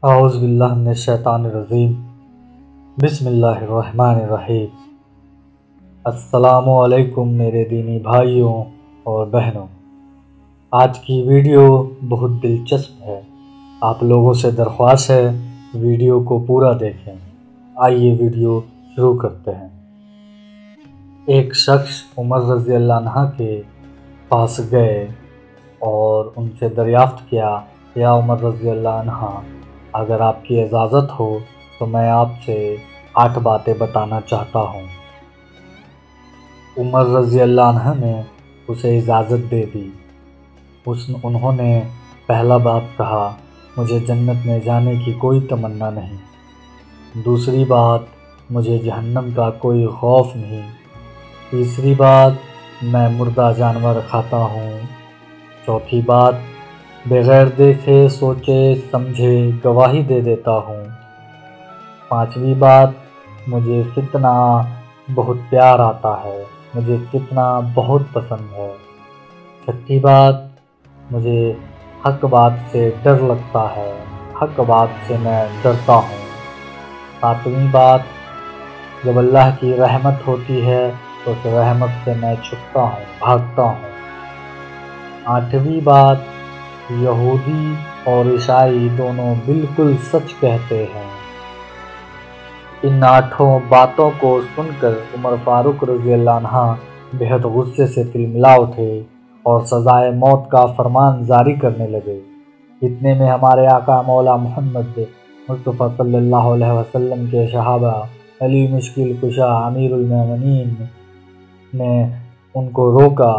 اعوذ باللہ من الشیطان الرجیم بسم اللہ الرحمن الرحیم۔ السلام علیکم میرے دینی بھائیوں اور بہنوں، آج کی ویڈیو بہت دلچسپ ہے۔ آپ لوگوں سے درخواست ہے ویڈیو کو پورا دیکھیں۔ آئیے ویڈیو شروع کرتے ہیں۔ ایک شخص عمر رضی اللہ عنہ کے پاس گئے اور ان سے دریافت کیا، یا عمر رضی اللہ عنہ، اگر آپ کی اجازت ہو تو میں آپ سے 8 باتیں بتانا چاہتا ہوں۔ عمر رضی اللہ عنہ نے اسے اجازت دے دی۔ انہوں نے پہلا بات کہا، مجھے جنت میں جانے کی کوئی تمنا نہیں۔ دوسری بات، مجھے جہنم کا کوئی خوف نہیں۔ تیسری بات، میں مردہ جانور کھاتا ہوں۔ چوتھی بات، بغیر دیکھے سوچے سمجھے گواہی دے دیتا ہوں۔ پانچویں بات، مجھے فتنہ بہت پیار آتا ہے، مجھے فتنہ بہت پسند ہے۔ چھٹی بات، مجھے حق بات سے ڈر لگتا ہے، حق بات سے میں ڈرتا ہوں۔ ساتویں بات، جب اللہ کی رحمت ہوتی ہے تو اس رحمت سے میں چھپتا ہوں، بھاگتا ہوں۔ آٹھویں بات، یہودی اور عیسائی دونوں بالکل سچ کہتے ہیں۔ ان 8 باتوں کو سن کر عمر فاروق رضی اللہ عنہ بہت غصے سے تلملا اٹھے اور سزائے موت کا فرمان جاری کرنے لگے۔ اتنے میں ہمارے آقا مولا محمد مصطفیٰ صلی اللہ علیہ وسلم کے صحابہ علی مشکل کشا امیر المومنین نے ان کو روکا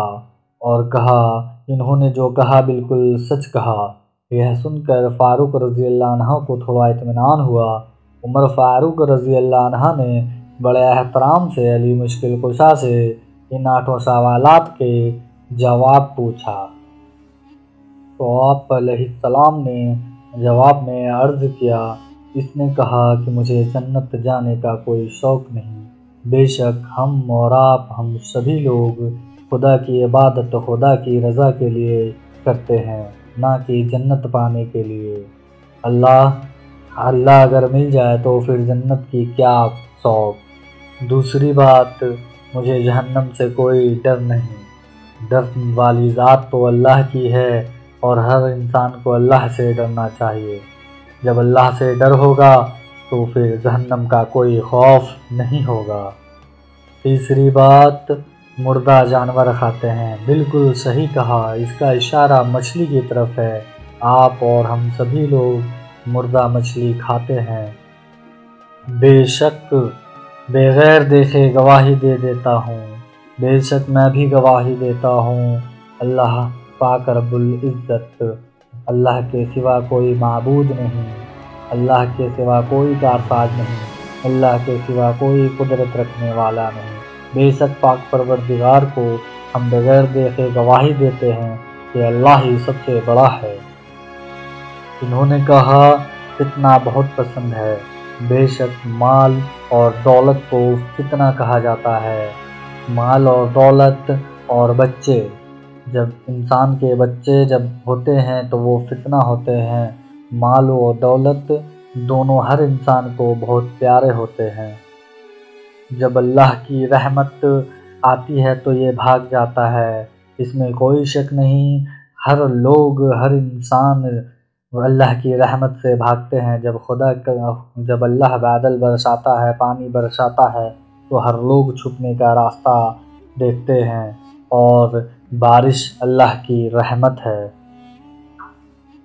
اور کہا، انہوں نے جو کہا بالکل سچ کہا۔ یہ سن کر فاروق رضی اللہ عنہ کو تھوڑا اطمینان ہوا۔ عمر فاروق رضی اللہ عنہ نے بڑے احترام سے علی مشکل کشا سے ان 8 سوالات کے جواب پوچھا، تو آپ علیہ السلام نے جواب میں عرض کیا، اس نے کہا کہ مجھے جنت جانے کا کوئی شوق نہیں۔ بے شک ہم اور آپ، ہم سبھی لوگ خدا کی عبادت خدا کی رضا کے لیے کرتے ہیں، نہ کہ جنت پانے کے لیے۔ اللہ اگر مل جائے تو پھر جنت کی کیا شوق۔ دوسری بات، مجھے جہنم سے کوئی ڈر نہیں۔ ڈر والی ذات تو اللہ کی ہے اور ہر انسان کو اللہ سے ڈرنا چاہیے۔ جب اللہ سے ڈر ہوگا تو پھر جہنم کا کوئی خوف نہیں ہوگا۔ تیسری بات، مردہ جانور کھاتے ہیں، بالکل صحیح کہا، اس کا اشارہ مچھلی کی طرف ہے۔ آپ اور ہم سبھی لوگ مردہ مچھلی کھاتے ہیں۔ بے شک بغیر دیکھے گواہی دے دیتا ہوں، بے شک میں بھی گواہی دیتا ہوں، اللہ پاک رب العزت، اللہ کے سوا کوئی معبود نہیں، اللہ کے سوا کوئی کارساز نہیں، اللہ کے سوا کوئی قدرت رکھنے والا نہیں۔ بے شک پاک پروردگار کو ہم بغیر دیکھے گواہی دیتے ہیں کہ اللہ ہی سب سے بڑا ہے۔ انہوں نے کہا، فتنہ بہت پسند ہے۔ بے شک مال اور دولت کو فتنہ کہا جاتا ہے۔ مال اور دولت اور بچے، جب انسان کے بچے جب ہوتے ہیں تو وہ فتنہ ہوتے ہیں۔ مال و دولت دونوں ہر انسان کو بہت پیارے ہوتے ہیں۔ جب اللہ کی رحمت آتی ہے تو یہ بھاگ جاتا ہے، اس میں کوئی شک نہیں۔ ہر انسان اللہ کی رحمت سے بھاگتے ہیں۔ جب اللہ بادل برساتا ہے، پانی برساتا ہے تو ہر لوگ چھپنے کا راستہ دیکھتے ہیں، اور بارش اللہ کی رحمت ہے۔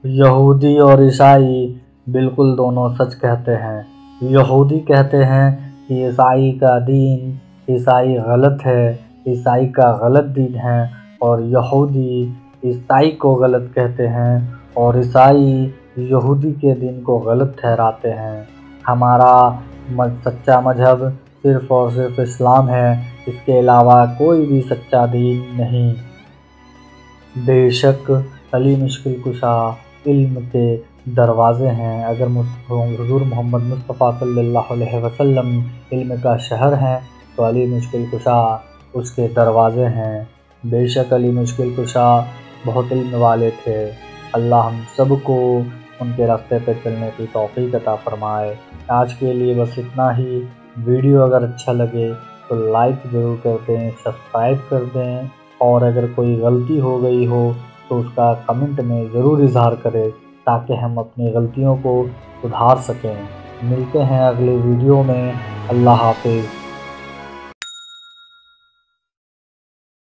یہودی اور عیسائی بالکل دونوں سچ کہتے ہیں۔ یہودی کہتے ہیں کہ عیسائی کا دین، عیسائی غلط ہے، عیسائی کا غلط دین ہے، اور یہودی عیسائی کو غلط کہتے ہیں، اور عیسائی یہودی کے دین کو غلط ٹھہراتے ہیں۔ ہمارا سچا مذہب صرف اور صرف اسلام ہے، اس کے علاوہ کوئی بھی سچا دین نہیں۔ بے شک علی مشکل کشا علم کے دروازے ہیں۔ اگر حضور محمد مصطفیٰ صلی اللہ علیہ وسلم علم کا شہر ہیں تو علی مشکل کشا اس کے دروازے ہیں۔ بے شک علی مشکل کشا بہت علم والے تھے۔ اللہ ہم سب کو ان کے راستے پہ چلنے کی توفیق عطا فرمائے۔ آج کے لیے بس اتنا ہی۔ ویڈیو اگر اچھا لگے تو لائک ضرور کر دیں، سبسکرائب کر دیں، اور اگر کوئی غلطی ہو گئی ہو تو اس کا کمنٹ میں ضرور اظہار کریں تاکہ ہم اپنی غلطیوں کو سدھار سکیں۔ ملتے ہیں اگلے ویڈیو میں۔ اللہ حافظ۔